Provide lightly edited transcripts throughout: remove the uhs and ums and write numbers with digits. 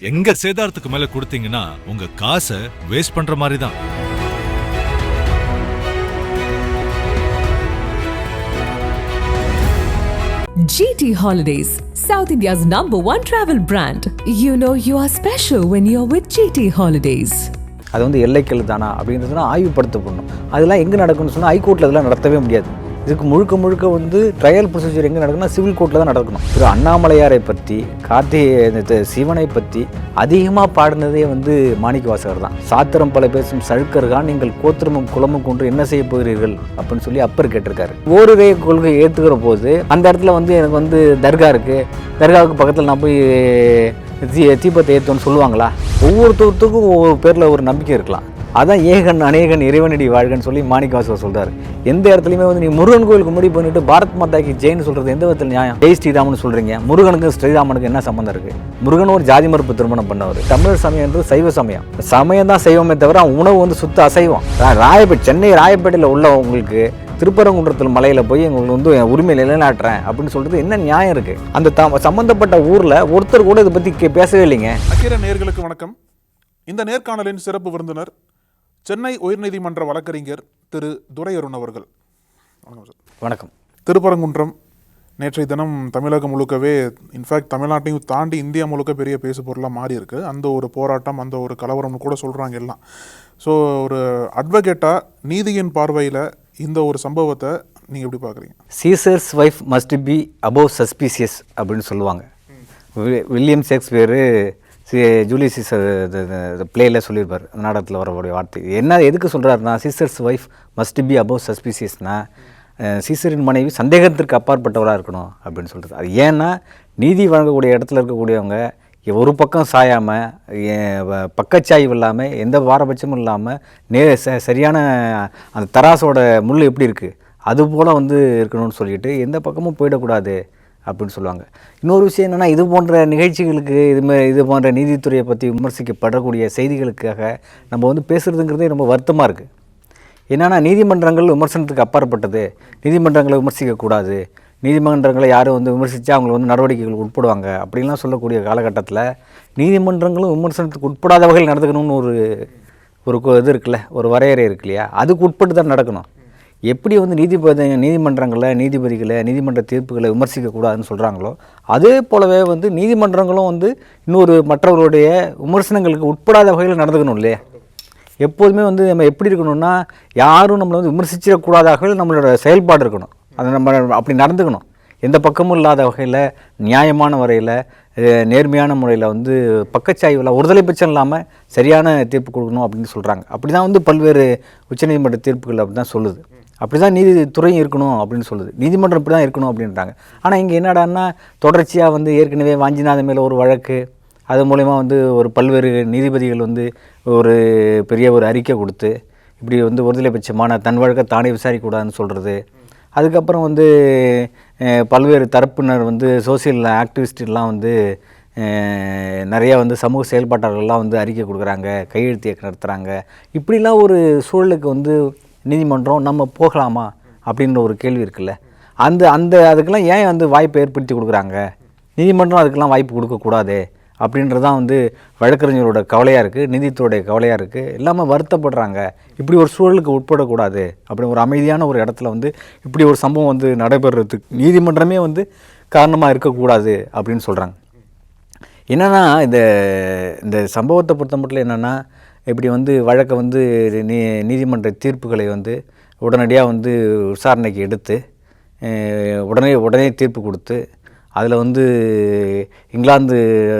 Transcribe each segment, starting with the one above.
எங்க சேதாரத்துக்கு மேல கொடுத்தீங்கன்னா உங்க காசை வேஸ்ட் பண்ற மாதிரி தான். GT Holidays, South India's #1 travel brand. You know you are special when you're with GT Holidays. அது வந்து எல்லைக்கல் தானா அப்படின்றதுனா ஆய்வுப்படுத்தப்படணும். அதெல்லாம் எங்கே நடக்கும்னு சொன்னால் ஹைகோர்ட்டில் அதெல்லாம் நடத்தவே முடியாது. இதுக்கு முழுக்க வந்து ட்ரையல் ப்ரொசீஜர் எங்கே நடக்குன்னா சிவில் கோர்ட்டில் தான் நடக்கணும். திரு அண்ணாமலையாரை பற்றி சிவனை பற்றி அதிகமாக பாடினதே வந்து மாணிக்கவாசகர் தான். சாத்திரம் பல பேசும் சழுக்கர்கான் நீங்கள் கோத்திரமும் குலமும் கொண்டு என்ன செய்ய போகிறீர்கள் அப்படின்னு சொல்லி அப்பர் கேட்டிருக்காரு. ஓரிரை கொள்கை ஏற்றுக்கிற போது அந்த இடத்துல வந்து எனக்கு வந்து தர்கா இருக்குது, தர்காவுக்கு பக்கத்தில் நான் போய் தீபத்தை ஏற்றோன்னு சொல்லுவாங்களா? ஒவ்வொருத்தருக்கும் ஒவ்வொரு பேரில் ஒரு நம்பிக்கை இருக்கலாம். அதான் ஏகன் அநேகன் இறைவனடி வாழ்கன்னு சொல்லி மாணிக்கவாசகர் சொல்கிறார். எந்த இடத்துலையுமே வந்து நீ முருகன் கோயிலுக்கு முடி பண்ணிட்டு பாரத் மாதாக்கு ஜெயின்னு சொல்கிறது எந்த விதத்தில் நியாயம்? ஜெய் ஸ்ரீராமன் சொல்கிறீங்க, முருகனுக்கு ஸ்ரீராமனுக்கு என்ன சம்மந்தம் இருக்குது? முருகன் ஒரு ஜாதி மறுப்பு திருமணம் பண்ணவர். தமிழ் சமயம்ன்றது சைவ சமயம். சமயம் தான் சைவமே தவிர உணவு வந்து சுத்த அசைவம். சென்னை ராயப்பேட்டையில் உள்ள உங்களுக்கு திருப்பரங்குன்றத்தில் மலையில் போய் எங்களுக்கு வந்து உரிமை நிலைநாட்டுறேன் அப்படின்னு சொல்கிறது என்ன நியாயம் இருக்குது? அந்த சம்மந்தப்பட்ட ஊரில் ஒருத்தர் கூட இதை பற்றி பேசவே இல்லைங்க. அக்கிர நேயர்களுக்கு வணக்கம். இந்த நேர்காணலின் சிறப்பு விருந்தினர் சென்னை உயர்நீதிமன்ற வழக்கறிஞர் திரு துரையருண் அவர்கள். வணக்கம் சார். வணக்கம். திருப்பரங்குன்றம் நேற்றைய தினம் தமிழகம் முழுக்கவே, இன்ஃபேக்ட் தமிழ்நாட்டையும் தாண்டி இந்தியா முழுக்க பெரிய பேசு பொருளாக மாறி இருக்கு. அந்த ஒரு போராட்டம், அந்த ஒரு கலவரம்னு கூட சொல்கிறாங்க எல்லாம். ஸோ ஒரு அட்வொகேட்டாக நீதியின் பார்வையில் இந்த ஒரு சம்பவத்தை நீங்கள் எப்படி பார்க்குறீங்க? Caesar's wife must be above suspicious அப்படின்னு சொல்லுவாங்க. வில்லியம் ஷேக்ஸ்பியரு ஜூலியஸ் சீசர் பிளேயில் சொல்லியிருப்பார், நாடகத்தில் வரக்கூடிய வார்த்தை. என்ன எதுக்கு சொல்கிறாருன்னா, Caesar's wife must be above சஸ்பீசியஸ்னால் சீசரின் மனைவி சந்தேகத்திற்கு அப்பாற்பட்டவராக இருக்கணும் அப்படின்னு சொல்கிறது. அது ஏன்னா நீதி வழங்கக்கூடிய இடத்துல இருக்கக்கூடியவங்க ஒரு பக்கம் சாயாமல், பக்கச்சாய்வு இல்லாமல், எந்த பாரபட்சமும் இல்லாமல் சரியான அந்த தராசோட முள் எப்படி இருக்குது அதுபோல் வந்து இருக்கணும்னு சொல்லிட்டு எந்த பக்கமும் போயிடக்கூடாது அப்படின்னு சொல்லுவாங்க. இன்னொரு விஷயம் என்னென்னா, இது போன்ற நிகழ்ச்சிகளுக்கு இது போன்ற நீதித்துறையை பற்றி விமர்சிக்கப்படக்கூடிய செய்திகளுக்காக நம்ம வந்து பேசுகிறதுங்கிறதே ரொம்ப வருத்தமாக இருக்குது. என்னென்னா, நீதிமன்றங்கள் விமர்சனத்துக்கு அப்பாற்பட்டது, நீதிமன்றங்களை விமர்சிக்கக்கூடாது, நீதிமன்றங்களை யாரும் வந்து விமர்சித்தா அவங்களை வந்து நடவடிக்கைகளுக்கு உட்படுவாங்க அப்படின்லாம் சொல்லக்கூடிய காலகட்டத்தில் நீதிமன்றங்களும் விமர்சனத்துக்கு உட்படாத வகையில் நடந்துக்கணும்னு ஒரு இது இருக்குல்ல, ஒரு வரையறை இருக்கு இல்லையா? அதுக்கு உட்பட்டு தான் நடக்கணும். எப்படி வந்து நீதிமன்றங்களை நீதிமன்ற தீர்ப்புகளை விமர்சிக்கக்கூடாதுன்னு சொல்கிறாங்களோ அதே போலவே வந்து நீதிமன்றங்களும் வந்து மற்றவர்களுடைய விமர்சனங்களுக்கு உட்படாத வகையில் நடந்துக்கணும் இல்லையா? எப்போதுமே வந்து நம்ம எப்படி இருக்கணும்னா, யாரும் நம்மளை வந்து விமர்சிச்சிடக்கூடாத வகையில் நம்மளோட செயல்பாடு இருக்கணும். அதை நம்ம அப்படி நடந்துக்கணும். எந்த பக்கமும் இல்லாத வகையில், நியாயமான வரையில், நேர்மையான முறையில் வந்து பக்கச்சாய்வில் ஒருதலை பட்சம் இல்லாமல் சரியான தீர்ப்பு கொடுக்கணும் அப்படின்னு சொல்கிறாங்க. அப்படி தான் வந்து பல்வேறு உச்சநீதிமன்ற தீர்ப்புகள் அப்படி தான் சொல்லுது. அப்படி தான் நீதித்துறையும் இருக்கணும் அப்படின்னு சொல்லுது. நீதிமன்றம் இப்படி தான் இருக்கணும் அப்படின்றாங்க. ஆனால் இங்கே என்னடான்னா, தொடர்ச்சியாக வந்து ஏற்கனவே வாஞ்சிநாதன் மேலே ஒரு வழக்கு, அது மூலயமா வந்து ஒரு பல்வேறு நீதிபதிகள் வந்து ஒரு பெரிய ஒரு அறிக்கை கொடுத்து இப்படி வந்து ஒருதலை பட்சமான தன் வழக்கை தானே விசாரிக்கக்கூடாதுன்னு சொல்கிறது. அதுக்கப்புறம் வந்து பல்வேறு தரப்பினர் வந்து சோசியல் ஆக்டிவிஸ்டெலாம் வந்து நிறையா வந்து சமூக செயல்பாட்டாளர்கள்லாம் வந்து அறிக்கை கொடுக்குறாங்க, கையெழுத்து இயக்கம் நடத்துகிறாங்க. இப்படிலாம் ஒரு சூழலுக்கு வந்து நீதிமன்றம் நம்ம போகலாமா அப்படின்ற ஒரு கேள்வி இருக்குல்ல. அதுக்கெல்லாம் ஏன் வந்து வாய்ப்பை ஏற்படுத்தி கொடுக்குறாங்க? நீதிமன்றம் அதுக்கெல்லாம் வாய்ப்பு கொடுக்கக்கூடாது அப்படின்றதான் வந்து வழக்கறிஞரோட கவலையாக இருக்குது, நீதித்துறையோடைய கவலையாக இருக்குது. எல்லாமே வருத்தப்படுறாங்க. இப்படி ஒரு சூழலுக்கு உட்படக்கூடாது அப்படி ஒரு அமைதியான ஒரு இடத்துல வந்து இப்படி ஒரு சம்பவம் வந்து நடைபெறதுக்கு நீதிமன்றமே வந்து காரணமாக இருக்கக்கூடாது அப்படின்னு சொல்கிறாங்க. என்னென்னா, இந்த சம்பவத்தை பொறுத்த மட்டும் என்னென்னா, இப்படி வந்து வழக்கை வந்து நீதிமன்ற தீர்ப்புகளை வந்து உடனடியாக வந்து விசாரணைக்கு எடுத்து உடனே தீர்ப்பு கொடுத்து, அதில் வந்து இங்கிலாந்து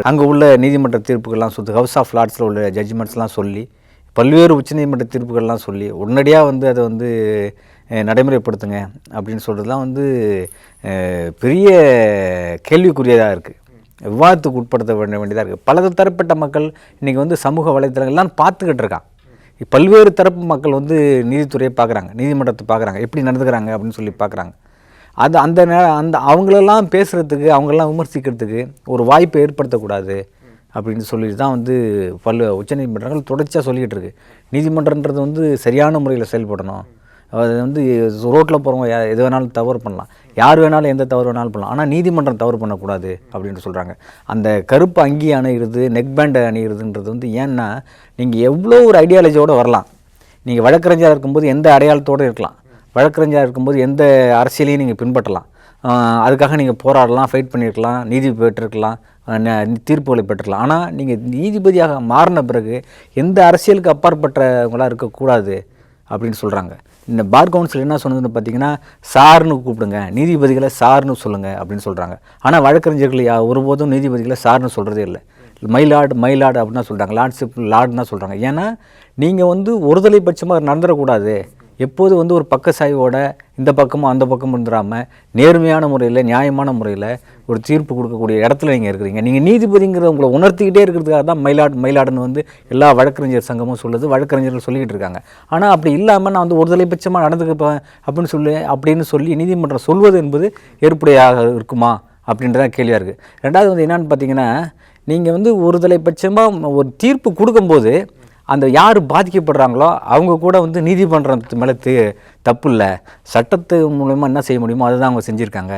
அங்கே உள்ள நீதிமன்ற தீர்ப்புகள்லாம் ஹவுஸ் ஆஃப் லார்ட்ஸில் உள்ள ஜட்ஜ்மெண்ட்ஸ்லாம் சொல்லி, பல்வேறு உச்சநீதிமன்ற தீர்ப்புகள்லாம் சொல்லி உடனடியாக வந்து அதை வந்து நடைமுறைப்படுத்துங்க அப்படின்னு சொல்கிறதுலாம் வந்து பெரிய கேள்விக்குரியதாக இருக்குது. விவாதத்துக்கு உட்படுத்த வேண்டியதாக இருக்குது. பல தரப்பட்ட மக்கள் இன்றைக்கி வந்து சமூக வலைத்தளங்கள்லாம் பார்த்துக்கிட்டு இருக்காங்க. பல்வேறு தரப்பு மக்கள் வந்து நீதித்துறையை பார்க்குறாங்க, நீதிமன்றத்தை பார்க்குறாங்க, எப்படி நடந்துக்கிறாங்க அப்படின்னு சொல்லி பார்க்குறாங்க. அந்த அவங்களெல்லாம் பேசுகிறதுக்கு, அவங்களெல்லாம் விமர்சிக்கிறதுக்கு ஒரு வாய்ப்பை ஏற்படுத்தக்கூடாது அப்படின்னு சொல்லிட்டு தான் வந்து உச்சநீதிமன்றங்கள் தொடர்ச்சியாக சொல்லிக்கிட்டு இருக்குது. நீதிமன்றன்றது வந்து சரியான முறையில் செயல்படணும், அது வந்து ரோட்டில் போகிறவங்க எது வேணாலும் தவறு பண்ணலாம், யார் வேணாலும் எந்த தவறு வேணாலும் பண்ணலாம், ஆனால் நீதிமன்றம் தவறு பண்ணக்கூடாது அப்படின்ட்டு சொல்கிறாங்க. அந்த கருப்பு அங்கி அணிகிறது, நெக் பேண்ட் அணிகிறதுன்றது வந்து ஏன்னா நீங்கள் எவ்வளோ ஒரு ஐடியாலஜியோடு வரலாம். நீங்கள் வழக்கறிஞராக இருக்கும்போது எந்த அடையாளத்தோடு இருக்கலாம், வழக்கறிஞராக இருக்கும்போது எந்த அரசியலையும் நீங்கள் பின்பற்றலாம், அதுக்காக நீங்கள் போராடலாம், ஃபைட் பண்ணியிருக்கலாம், நீதி பெற்றிருக்கலாம், தீர்ப்புகளை பெற்றுக்கலாம். ஆனால் நீங்கள் நீதிபதியாக மாறின பிறகு எந்த அரசியலுக்கு அப்பாற்பட்டவங்களாக இருக்கக்கூடாது அப்படின்னு சொல்கிறாங்க. இந்த பார் கவுன்சில் என்ன சொன்னதுன்னு பார்த்தீங்கன்னா, சார்னு கூப்பிடுங்க, நீதிபதிகளை சார்னு சொல்லுங்கள் அப்படின்னு சொல்கிறாங்க. ஆனால் வழக்கறிஞர்கள் ஒருபோதும் நீதிபதிகளை சார்னு சொல்கிறதே இல்லை. மைலாடு அப்படின்னு தான் சொல்கிறாங்க, லார்ட்ஷிப் லார்டுன்னு தான் சொல்கிறாங்க. ஏன்னா நீங்கள் வந்து ஒருதலை பட்சமாக நடந்துடக்கூடாது. எப்போது வந்து ஒரு பக்க சாய்வோட இந்த பக்கமும் அந்த பக்கமும் இருந்துடாமல் நேர்மையான முறையில், நியாயமான முறையில் ஒரு தீர்ப்பு கொடுக்கக்கூடிய இடத்துல நீங்கள் இருக்கிறீங்க. நீங்கள் நீதிபதிங்கிறத உங்களை உணர்த்திக்கிட்டே இருக்கிறதுக்காக தான் மயிலாடுன்னு வந்து எல்லா வழக்கறிஞர் சங்கமும் சொல்லுது, வழக்கறிஞர்கள் சொல்லிக்கிட்டு இருக்காங்க. ஆனால் அப்படி இல்லாமல் நான் வந்து ஒருதலை பட்சமாக நடந்துக்கப்பேன் அப்படின்னு சொல்லி நீதிமன்றம் சொல்வது என்பது ஏற்புடையாக இருக்குமா அப்படின்றதான் கேள்வியாக இருக்குது. ரெண்டாவது வந்து என்னென்னு பார்த்தீங்கன்னா, நீங்கள் வந்து ஒருதலை பட்சமாக ஒரு தீர்ப்பு கொடுக்கும்போது அந்த யார் பாதிக்கப்படுறாங்களோ அவங்க கூட வந்து நீதிமன்றத்து மேலே தப்பு இல்லை, சட்டத்து மூலமாக என்ன செய்ய முடியுமோ அதை தான் அவங்க செஞ்சுருக்காங்க.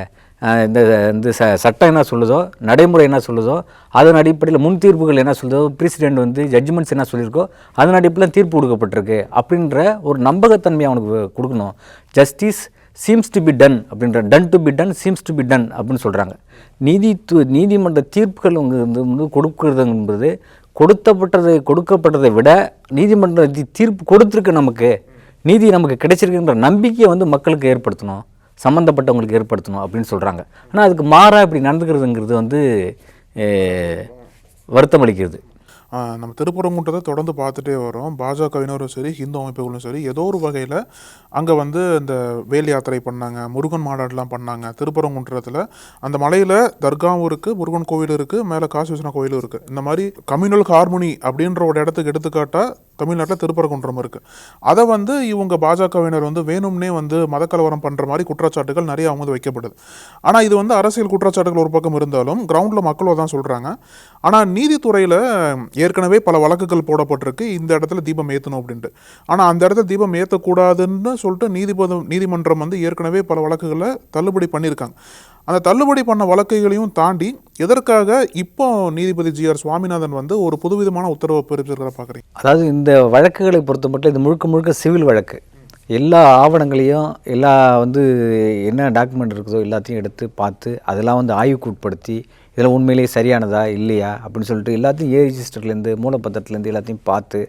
இந்த சட்டம் என்ன சொல்லுதோ, நடைமுறை என்ன சொல்லுதோ, அதன் அடிப்படையில் முன் தீர்ப்புகள் என்ன சொல்லுதோ, பிரசிடெண்ட் வந்து ஜட்ஜ்மெண்ட்ஸ் என்ன சொல்லியிருக்கோ அதன் அடிப்படையில் தீர்ப்பு கொடுக்கப்பட்டிருக்கு அப்படின்ற ஒரு நம்பகத்தன்மையை அவனுக்கு கொடுக்கணும். Justice seems to be done அப்படின்ற done to be done seems to be done அப்படின்னு சொல்கிறாங்க. நீதிமன்ற தீர்ப்புகள் வந்து கொடுக்கறது என்பது கொடுக்கப்பட்டதை விட நீதிமன்ற தீர்ப்பு கொடுத்துருக்கு, நமக்கு நீதி நமக்கு கிடைச்சிருக்குன்ற நம்பிக்கையை வந்து மக்களுக்கு ஏற்படுத்தணும், சம்மந்தப்பட்டவங்களுக்கு ஏற்படுத்தணும் அப்படின்னு சொல்கிறாங்க. ஆனால் அதுக்கு மாறாக இப்படி நடந்துக்கிறதுங்கிறது வந்து வருத்தம் அளிக்கிறது. நம்ம திருப்பரங்குன்றத்தை தொடர்ந்து பார்த்துட்டே வரோம். பாஜகவினரும் சரி, ஹிந்து அமைப்புகளும் சரி, ஏதோ ஒரு வகையில் அங்கே வந்து இந்த வேல் யாத்திரை பண்ணாங்க, முருகன் மாநாடுலாம் பண்ணாங்க. திருப்பரங்குன்றத்தில் அந்த மலையில் தர்காவும் இருக்குது, முருகன் கோவில் இருக்குது, மேலே காசி விஸ்வநாத கோவிலும் இருக்குது. இந்த மாதிரி கம்யூனல் ஹார்மோனி அப்படின்ற ஒரு இடத்துக்கு எடுத்துக்காட்டால் தமிழ்நாட்டில் திருப்பரங்குன்றம் இருக்குது. அதை வந்து இவங்க பாஜகவினர் வந்து வேணும்னே வந்து மதக்கலவரம் பண்ணுற மாதிரி குற்றச்சாட்டுகள் நிறைய அவங்க வைக்கப்படுது. ஆனால் இது வந்து அரசியல் குற்றச்சாட்டுகள் ஒரு பக்கம் இருந்தாலும் கிரவுண்டில் மக்களோ தான் சொல்கிறாங்க. ஆனால் நீதித்துறையில் ஏற்கனவே பல வழக்குகள் போடப்பட்டிருக்கு, இந்த இடத்துல தீபம் ஏற்றணும் அப்படின்ட்டு. ஆனால் அந்த இடத்துல தீபம் ஏற்றக்கூடாதுன்னு சொல்லிட்டு நீதிமன்றம் வந்து ஏற்கனவே பல வழக்குகளை தள்ளுபடி பண்ணியிருக்காங்க. அந்த தள்ளுபடி பண்ண வழக்குகளையும் தாண்டி எதற்காக இப்போ நீதிபதி ஜி.ஆர். சுவாமிநாதன் வந்து ஒரு புதுவிதமான உத்தரவை பிறப்பிச்சிருக்கிறத பார்க்குறீங்க? அதாவது இந்த வழக்குகளை பொறுத்த மட்டும் இது முழுக்க சிவில் வழக்கு. எல்லா ஆவணங்களையும் எல்லா வந்து என்ன டாக்குமெண்ட் இருக்குதோ எல்லாத்தையும் எடுத்து பார்த்து அதெல்லாம் வந்து ஆய்வுக்கு உட்படுத்தி இதில் உண்மையிலேயே சரியானதா இல்லையா அப்படின்னு சொல்லிட்டு எல்லாத்தையும் ரெஜிஸ்டர்லேருந்து மூலப்பத்திரத்துலேருந்து எல்லாத்தையும் பார்த்து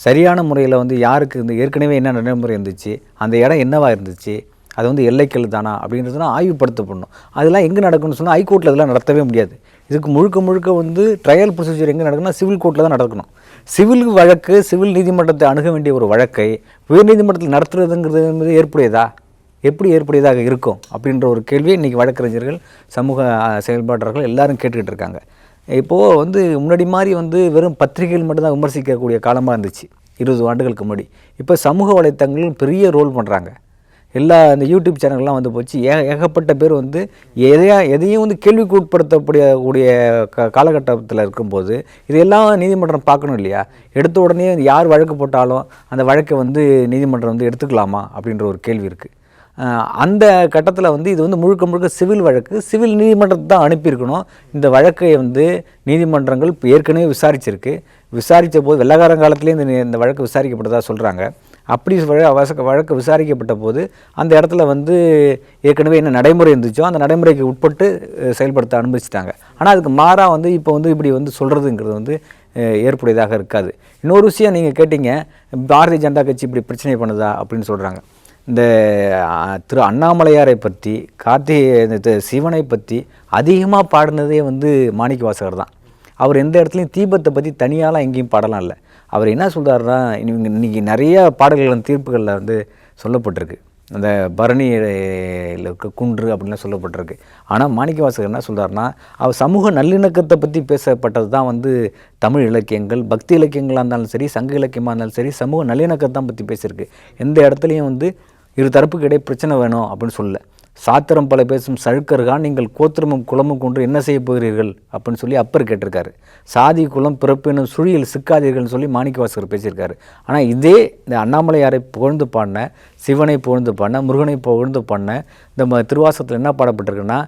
சரியான முறையில் வந்து யாருக்கு இந்த ஏற்கனவே என்ன நடைமுறை இருந்துச்சு, அந்த இடம் என்னவா இருந்துச்சு, அது வந்து எல்லைக்கல் தானா அப்படின்றதுனா ஆய்வுப்படுத்தப்படணும். அதெல்லாம் எங்கே நடக்கணும்னு சொன்னால் ஹைகோர்ட்டில் இதெல்லாம் நடத்தவே முடியாது. இதுக்கு முழுக்க வந்து ட்ரையல் ப்ரொசீஜர் எங்கே நடக்கணும்னா சிவில் கோர்ட்டில் தான் நடக்கணும். சிவில் வழக்கு சிவில் நீதிமன்றத்தை அணுக வேண்டிய ஒரு வழக்கை உயர்நீதிமன்றத்தில் நடத்துறதுங்கிறது எப்படி ஏற்புடையதாக இருக்கும் அப்படின்ற ஒரு கேள்வியை இன்றைக்கி வழக்கறிஞர்கள், சமூக செயல்பாட்டாளர்கள் எல்லாரும் கேட்டுக்கிட்டு இருக்காங்க. இப்போது வந்து முன்னாடி மாதிரி வந்து வெறும் பத்திரிகைகள் மட்டும்தான் விமர்சிக்கக்கூடிய காலமாக இருந்துச்சு 20 ஆண்டுகளுக்கு முன்னாடி. இப்போ சமூக வலைத்தளங்களும் பெரிய ரோல் பண்ணுறாங்க. எல்லா இந்த யூடியூப் சேனல்லாம் வந்து போச்சு. ஏகப்பட்ட பேர் வந்து எதையும் வந்து கேள்விக்கு உட்படுத்தக்கூடிய காலகட்டத்தில் இருக்கும்போது இதையெல்லாம் நீதிமன்றம் பார்க்கணும் இல்லையா? எடுத்த உடனே யார் வழக்கு போட்டாலும் அந்த வழக்கை வந்து நீதிமன்றம் வந்து எடுத்துக்கலாமா அப்படின்ற ஒரு கேள்வி இருக்குது. அந்த கட்டத்தில் வந்து இது வந்து முழுக்க சிவில் வழக்கு, சிவில் நீதிமன்றத்தை தான் அனுப்பியிருக்கணும். இந்த வழக்கை வந்து நீதிமன்றங்கள் ஏற்கனவே விசாரித்த போது வெள்ளக்காரங்காலத்துலேயே இந்த வழக்கு விசாரிக்கப்பட்டதாக சொல்கிறாங்க. அப்படி வழக்கு விசாரிக்கப்பட்ட போது அந்த இடத்துல வந்து ஏற்கனவே என்ன நடைமுறை இருந்துச்சோ அந்த நடைமுறைக்கு உட்பட்டு செயல்படுத்த அனுமதிச்சிட்டாங்க. ஆனால் அதுக்கு மாறாக வந்து இப்போ வந்து இப்படி வந்து சொல்கிறதுங்கிறது வந்து ஏற்புடையதாக இருக்காது. இன்னொரு விஷயம் நீங்கள் கேட்டீங்க, பாரதிய ஜனதா கட்சி இப்படி பிரச்சனை பண்ணுதா அப்படின்னு சொல்கிறாங்க. இந்த திரு அண்ணாமலையாரை பற்றி, சிவனை பற்றி அதிகமாக பாடினதே வந்து மாணிக்கவாசகர் தான். அவர் எந்த இடத்துலையும் தீபத்தை பற்றி தனியாலாம் எங்கேயும் பாடலாம் இல்லை. அவர் என்ன சொல்கிறாருன்னா, இன்றைக்கி நிறைய பாடல்கள் தீர்ப்புகளில் வந்து சொல்லப்பட்டிருக்கு, அந்த பரணியில் இருக்க குன்று அப்படின்லாம் சொல்லப்பட்டிருக்கு. ஆனால் மாணிக்கவாசகர் என்ன சொல்கிறாருன்னா, அவர் சமூக நல்லிணக்கத்தை பற்றி பேசப்பட்டது தான் வந்து தமிழ் இலக்கியங்கள், பக்தி இலக்கியங்களாக இருந்தாலும் சரி, சங்க இலக்கியமாக இருந்தாலும் சரி, சமூக நல்லிணக்கத்தை தான் பற்றி பேசியிருக்கு. எந்த இடத்துலையும் வந்து இரு தரப்புக்கு இடையே பிரச்சனை வேணும் அப்படின்னு சொல்லலை. சாத்திரம் பல பேசும் சழுக்கர்கான் நீங்கள் கோத்திரமும் குலமும் கொண்டு என்ன செய்ய போகிறீர்கள் அப்படின்னு சொல்லி அப்பர் கேட்டிருக்காரு. சாதி குலம் பிறப்பு என்னும் சுழியில் சிக்காதீர்கள்னு சொல்லி மாணிக்கவாசகர் பேசியிருக்காரு. ஆனால் இதே இந்த அண்ணாமலையாரை புகழ்ந்து பாடின, சிவனை புகழ்ந்து பாடின, முருகனை புகழ்ந்து பாடின இந்த திருவாசகத்தில் என்ன பாடப்பட்டிருக்குன்னா,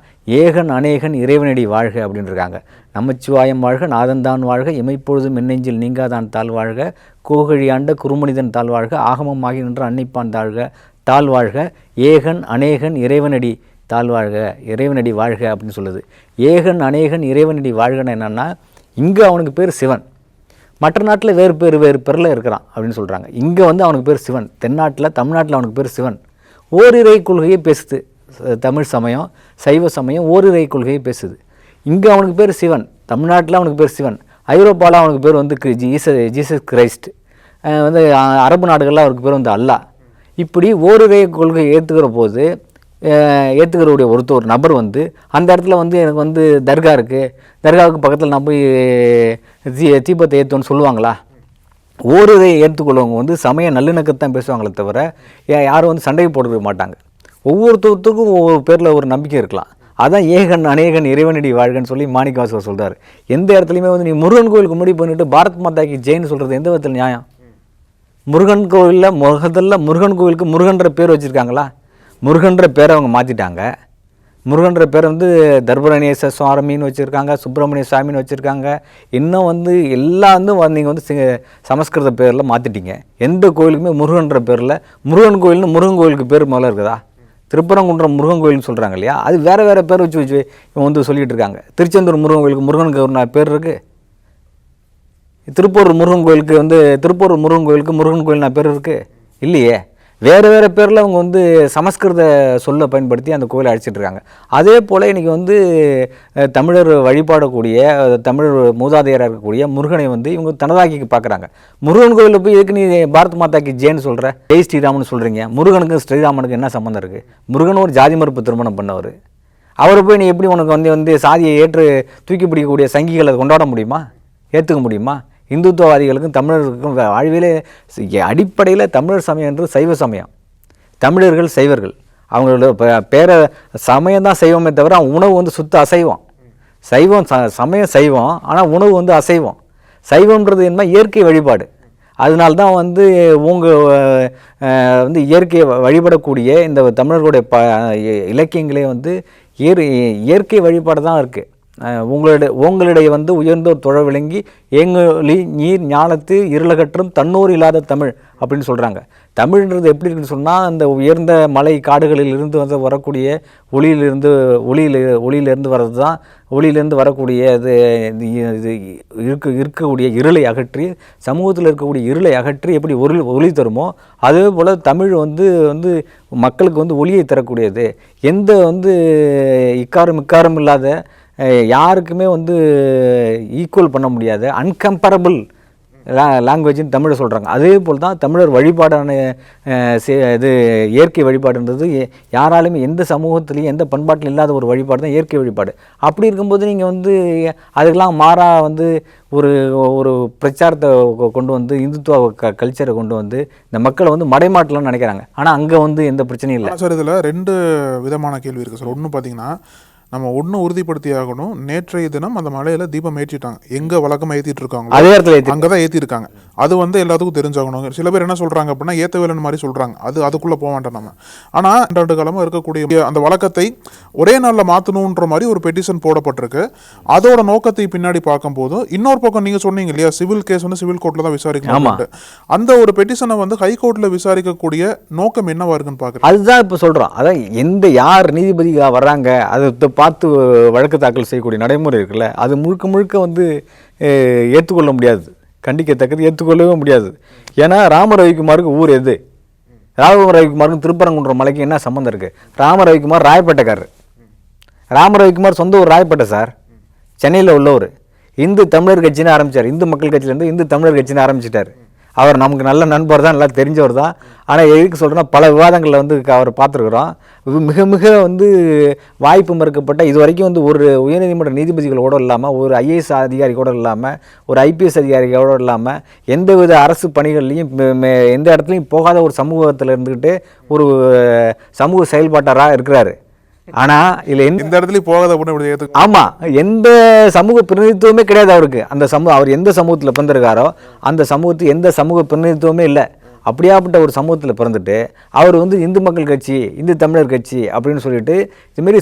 ஏகன் அநேகன் இறைவனடி வாழ்க அப்படின்னு இருக்காங்க. நமச்சிவாயம் வாழ்க, நாதன்தான் வாழ்க, இமைப்பொழுதும் என்னெஞ்சில் நீங்காதான் தாழ் வாழ்க, கோகழி ஆண்ட குறுமனிதன் தாழ் வாழ்க, ஆகமம் ஆகி நின்ற அன்னைப்பான் தாழ்க தாழ்வாழ்க, ஏகன் அநேகன் இறைவனடி தாழ்வாழ்க, இறைவனடி வாழ்க அப்படின்னு சொல்லுது. ஏகன் அநேகன் இறைவனடி வாழ்கன்னு என்னென்னா, இங்கே அவனுக்கு பேர் சிவன், மற்ற நாட்டில் வேறு பேரில் இருக்கிறான் அப்படின்னு சொல்கிறாங்க. இங்கே வந்து அவனுக்கு பேர் சிவன், தென்னாட்டில் தமிழ்நாட்டில் அவனுக்கு பேர் சிவன். ஓரிரை கொள்கையை பேசுது தமிழ் சமயம், சைவ சமயம் ஓரிரை கொள்கையை பேசுது. இங்கே அவனுக்கு பேர் சிவன், தமிழ்நாட்டில் அவனுக்கு பேர் சிவன், ஐரோப்பாவில் அவனுக்கு பேர் வந்து ஜீசஸ் கிரைஸ்ட், வந்து அரபு நாடுகளில் அவருக்கு பேர் வந்து அல்லாஹ். இப்படி ஓரிரை கொள்கை ஏற்றுக்கிறவுடைய ஒரு நபர் வந்து அந்த இடத்துல வந்து எனக்கு வந்து தர்கா இருக்குது, தர்காவுக்கு பக்கத்தில் நான் போய் தீபத்தை ஏற்றுவேன்னு சொல்லுவாங்களா? ஓரிரை ஏற்றுக்கொள்ளவங்க வந்து சமய நல்லிணக்கத்தான் பேசுவாங்களே தவிர யாரும் வந்து சண்டை போட்டுக்க மாட்டாங்க. ஒவ்வொருத்தருக்கும் ஒவ்வொரு பேரில் ஒரு நம்பிக்கை இருக்கலாம். அதான் ஏகன் அநேகன் இறைவனடி வாழ்கன்னு சொல்லி மாணிக்கவாசகர் சொல்கிறார். எந்த இடத்துலையுமே வந்து நீ முருகன் கோயிலுக்கு முன்னாடி பண்ணிட்டு பாரத் மாதாக்கு ஜெயின்னு சொல்கிறது எந்த விதத்தில் நியாயம்? முருகன் கோவிலில் முருகன் கோவிலுக்கு முருகன்ற பேர் வச்சுருக்காங்களா? முருகன்ற பேரை அவங்க மாற்றிட்டாங்க. முருகன்ற பேரை வந்து தர்பரணேச சுவாமின்னு வச்சுருக்காங்க, சுப்பிரமணிய சுவாமின்னு வச்சுருக்காங்க. இன்னும் வந்து எல்லாம் வந்து நீங்கள் வந்து சமஸ்கிருத பேரில் மாற்றிட்டீங்க. எந்த கோயிலுக்குமே முருகன்ற பேரில், முருகன் கோயில்னு முருகன் கோயிலுக்கு பேர் முதல்ல இருக்குதா? திருப்பரங்குன்றம் முருகன் கோயில்னு சொல்கிறாங்க இல்லையா, அது வேறு பேர் வச்சு இவங்க வந்து சொல்லிகிட்டு இருக்காங்க. திருச்செந்தூர் முருகன் கோயிலுக்கு முருகனுக்கு ஒரு பேர் இருக்குது. திருப்பூர் முருகன் கோயிலுக்கு வந்து முருகன் கோயில் பேர் இருக்குது இல்லையே. வேறு பேரில் அவங்க வந்து சமஸ்கிருத சொல்ல பயன்படுத்தி அந்த கோயிலை அழைச்சிட்டு இருக்காங்க. அதே போல் இன்றைக்கி வந்து தமிழர் வழிபாடக்கூடிய, தமிழர் மூதாதையராக இருக்கக்கூடிய முருகனை வந்து இவங்க தனதாக்கி பார்க்குறாங்க. முருகன் கோயிலில் போய் எதுக்கு நீ பாரத் மாதாக்கு ஜெயின்னு சொல்கிற, ஜெய் ஸ்ரீராமன் சொல்கிறீங்க? முருகனுக்கு ஸ்ரீராமனுக்கு என்ன சம்மந்தம் இருக்குது? முருகன் ஒரு ஜாதி மறுப்பு திருமணம் பண்ணவர். அவரை போய் நீ எப்படி உனக்கு வந்து சாதியை ஏற்று தூக்கி பிடிக்கக்கூடிய சங்கிகளை கொண்டாட முடியுமா, ஏற்றுக்க முடியுமா? இந்துத்துவவாதிகளுக்கும் தமிழர்களுக்கும் வாழ்விலே அடிப்படையில் தமிழர் சமயன்றது சைவ சமயம். தமிழர்கள் சைவர்கள், அவங்களோட பேர சமயம் தான் செய்வோமே தவிர அவங்க உணவு வந்து சுத்த அசைவம். சமயம் சைவம், ஆனால் உணவு வந்து அசைவம். சைவம்ன்றது என்ன, இயற்கை வழிபாடு. அதனால்தான் வந்து வந்து இயற்கையை வழிபடக்கூடிய இந்த தமிழர்களுடைய இலக்கியங்களே வந்து இயற்கை வழிபாடு தான் இருக்குது. உங்களுடைய வந்து உயர்ந்தோர் தொழ விளங்கி ஏங்கொலி நீர் ஞானத்து இருளகற்றும் தன்னோர் இல்லாத தமிழ் அப்படின்னு சொல்கிறாங்க. தமிழ்ன்றது எப்படி இருக்குன்னு சொன்னால், அந்த உயர்ந்த மலை காடுகளில் இருந்து வந்து வரக்கூடிய ஒளியிலிருந்து வர்றது தான். ஒளியிலேருந்து வரக்கூடிய இது இருக்கக்கூடிய இருளை அகற்றி, சமூகத்தில் இருக்கக்கூடிய இருளை அகற்றி எப்படி ஒளி தருமோ அதே போல் தமிழ் வந்து மக்களுக்கு வந்து ஒளியை தரக்கூடியது. எந்த வந்து இக்காரம் இல்லாத, யாருக்குமே வந்து ஈக்குவல் பண்ண முடியாத அன்கம்பரபிள் லாங்குவேஜ்னு தமிழை சொல்கிறாங்க. அதே போல் தான் தமிழர் வழிபாடான இது இயற்கை வழிபாடுன்றது யாராலுமே எந்த சமூகத்துலேயும் எந்த பண்பாட்டில் இல்லாத ஒரு வழிபாடு தான் இயற்கை வழிபாடு. அப்படி இருக்கும்போது நீங்கள் வந்து அதுக்கெல்லாம் மாறாக வந்து ஒரு பிரச்சாரத்தை கொண்டு வந்து இந்துத்துவ கல்ச்சரை கொண்டு வந்து இந்த மக்களை வந்து மடைமாட்டலாம்னு நினைக்கிறாங்க. ஆனால் அங்கே வந்து எந்த பிரச்சனையும் இல்லை சார். இதில் ரெண்டு விதமான கேள்வி இருக்குது சார். ஒன்று பார்த்தீங்கன்னா, நம்ம ஒன்று உறுதிப்படுத்தி ஆகணும், நேற்றைய தினம் அந்த மலையில் தீபம் ஏற்றிட்டாங்க. எங்கே வழக்கமாக ஏற்றிட்டு இருக்காங்க அதே இடத்துல அங்கே தான் ஏற்றிருக்காங்க. அது வந்து எல்லாத்துக்கும் தெரிஞ்சாகணும். சில பேர் என்ன சொல்கிறாங்க அப்படின்னா, ஏற்றவேலன் மாதிரி சொல்கிறாங்க. அதுக்குள்ளே போக வேண்டாம் நம்ம. ஆனால் 2 காலமாக இருக்கக்கூடிய அந்த வழக்கத்தை ஒரே நாளில் மாற்றணுன்ற மாதிரி ஒரு பெட்டிஷன் போடப்பட்டிருக்கு. அதோட நோக்கத்தை பின்னாடி பார்க்கும்போது இன்னொரு பக்கம் நீங்கள் சொன்னீங்க இல்லையா, சிவில் கேஸ் வந்து சிவில் கோர்ட்டில் தான் விசாரிக்கணும். அந்த ஒரு பெட்டிஷனை வந்து ஹைகோர்ட்டில் விசாரிக்கக்கூடிய நோக்கம் என்னவா இருக்குன்னு பார்க்குறேன். அதுதான் இப்போ சொல்கிறோம். அதான் யார் நீதிபதியாக வர்றாங்க அதை பார்த்து வழக்கு தாக்கல் செய்யக்கூடிய நடைமுறை இருக்குல்ல, அது முழுக்க வந்து ஏற்றுக்கொள்ள முடியாது, கண்டிக்கத்தக்கது, ஏற்றுக்கொள்ளவே முடியாது. ஏன்னா ராமரவிக்குமாருக்கு ஊர் எது? ராமரவிக்குமாருக்கு திருப்பரங்குன்றம் மலைக்கு என்ன சம்மந்தம் இருக்குது? ராமரவிக்குமார் ராயப்பேட்டைக்காரர். ராமரவிக்குமார் சொந்த ஊர் ராயப்பேட்டை சார், சென்னையில் உள்ளவர். இந்து தமிழர் கட்சின்னு ஆரம்பித்தார். இந்து மக்கள் கட்சியிலேருந்து இந்து தமிழர் கட்சின்னு ஆரம்பிச்சிட்டார். அவர் நமக்கு நல்ல நண்பர் தான், நல்லா தெரிஞ்சவர் தான். ஆனால் எதுக்கு சொல்கிறேன்னா, பல விவாதங்களில் வந்து அவர் பார்த்துருக்குறோம். மிக வந்து வாய்ப்பு மறுக்கப்பட்ட, இது வரைக்கும் வந்து ஒரு உயர்நீதிமன்ற நீதிபதிகளோடு இல்லாமல், ஒரு ஐஏஎஸ் அதிகாரி கூட இல்லாமல், ஒரு ஐபிஎஸ் அதிகாரிகளோடு இல்லாமல், எந்தவித அரசு பணிகள்லையும் எந்த இடத்துலையும் போகாத ஒரு சமூகத்தில் இருந்துக்கிட்டு ஒரு சமூக செயல்பாட்டாராக இருக்கிறாரு. ஆனால் இதில் இந்த இடத்துலையும் போகாத அப்படின்னு இப்படி ஏற்றுக்க. ஆமாம், எந்த சமூக பிரதிநிதித்துவமே கிடையாது அவருக்கு. அந்த அவர் எந்த சமூகத்தில் பிறந்திருக்காரோ அந்த சமூகத்துக்கு எந்த சமூக பிரதிநிதித்துவமே இல்லை. அப்படியாப்பட்ட ஒரு சமூகத்தில் பிறந்துட்டு அவர் வந்து இந்து மக்கள் கட்சி, இந்து தமிழர் கட்சி அப்படின்னு சொல்லிட்டு இதுமாரி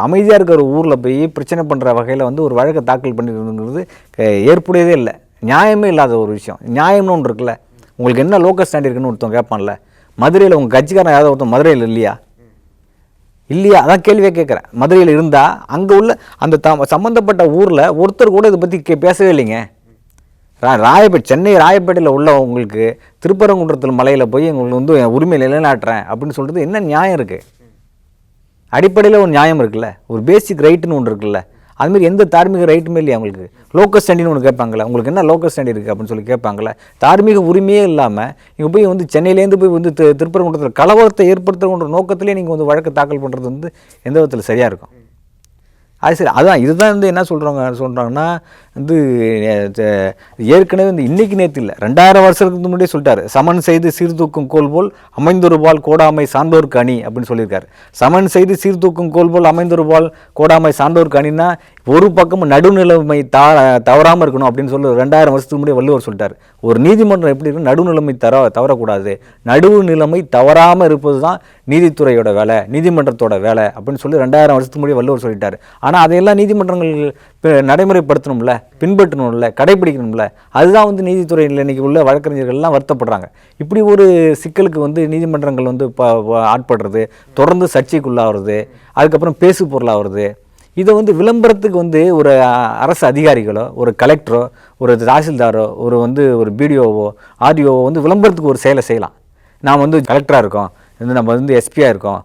அமைதியாக இருக்கிற ஒரு ஊரில் போய் பிரச்சனை பண்ணுற வகையில் வந்து ஒரு வழக்கை தாக்கல் பண்ணிருங்கிறது ஏற்புடையதே இல்லை, நியாயமே இல்லாத ஒரு விஷயம். நியாயம்னு ஒன்று இருக்குல்ல, உங்களுக்கு என்ன லோக்கல் ஸ்டாண்ட் இருக்குன்னு ஒருத்தன் கேட்பான்ல. மதுரையில் உங்கள் கட்சிக்காரன் யாராவது ஒருத்தன் மதுரையில் இல்லையா? அதான் கேள்வியாக கேட்குறேன். மதுரையில் இருந்தால் அங்கே உள்ள அந்த சம்மந்தப்பட்ட ஊரில் ஒருத்தர் கூட இதை பற்றி பேசவே இல்லைங்க. சென்னை ராயப்பேட்டையில் உள்ள உங்களுக்கு திருப்பரங்குன்றத்தில் மலையில் போய் உங்களுக்கு வந்து உரிமை நிலைநாட்டுறேன் அப்படின்னு சொல்கிறது என்ன நியாயம் இருக்குது? அடிப்படையில் ஒரு நியாயம் இருக்குல்ல, ஒரு பேசிக் ரைட்டுன்னு ஒன்று இருக்குல்ல. அதுமாரி எந்த தார்மீக ரைட்டுமே இல்லையா உங்களுக்கு? லோக்கல் ஸ்டாண்டின்னு ஒன்று கேட்பாங்களே, உங்களுக்கு என்ன லோக்கல் ஸ்டாண்டி இருக்குது அப்படின்னு சொல்லி கேட்பாங்களே. தார்மீக உரிமையே இல்லாமல் நீங்கள் போய் வந்து சென்னையிலேருந்து போய் வந்து திருப்பரங்குன்றத்தில் கலவரத்தை ஏற்படுத்துகிற நோக்கத்திலே நீங்கள் வந்து வழக்கு தாக்கல் பண்ணுறது வந்து எந்த விதத்தில் சரியாக இருக்கும்? அது சரி, அதுதான் இதுதான் வந்து என்ன சொல்கிறாங்கன்னா வந்து ஏற்கனவே வந்து இன்றைக்கி நேற்று இல்லை, 2000 வருஷத்துக்கு முன்னாடியே சொல்லிட்டாரு. சமன் செய்து சீர்தூக்கும் கோல் போல் அமைந்தொருபால் கோடாமை சான்றோருக்கு அணி அப்படின்னு சொல்லியிருக்காரு. சமன் செய்து சீர்தூக்கும் கோல் போல் அமைந்தொருபால் கோடாமை சான்றோருக்கு அணின்னா ஒரு பக்கம் நடுநிலைமை தவறாமல் இருக்கணும் அப்படின்னு சொல்லி 2000 வருஷத்துக்கு முன்னாடி வள்ளுவர் சொல்லிட்டார். ஒரு நீதிமன்றம் எப்படி இருக்கும்? நடுநிலைமை தவறக்கூடாது, நடுவு நிலைமை தவறாமல் இருப்பது தான் நீதித்துறையோட வேலை, நீதிமன்றத்தோட வேலை அப்படின்னு சொல்லி 2000 வருஷத்துக்கு முன்னாடி வள்ளுவர் சொல்லிட்டார். ஆனால் அதையெல்லாம் நீதிமன்றங்கள் நடைமுறைப்படுத்தணும்ல, பின்பற்றணும்ல, கடைபிடிக்கணும்ல. அதுதான் வந்து நீதித்துறையில் இன்றைக்கி உள்ள வழக்கறிஞர்கள்லாம் வருத்தப்படுறாங்க. இப்படி ஒரு சிக்கலுக்கு வந்து நீதிமன்றங்கள் வந்து ஆட்படுறது, தொடர்ந்து சர்ச்சைக்குள்ளாகிறது, அதுக்கப்புறம் பேசு பொருளாகிறது. இதை வந்து விளம்பரத்துக்கு வந்து ஒரு அரசு அதிகாரிகளோ, ஒரு கலெக்டரோ, ஒரு தாசில்தாரோ, ஒரு பிடிஓவோ, ஆர்டிஓவோ வந்து விளம்பரத்துக்கு ஒரு செயலை செய்யலாம். நாம் வந்து கலெக்டராக இருக்கோம், நம்ம வந்து எஸ்பியாக இருக்கோம்,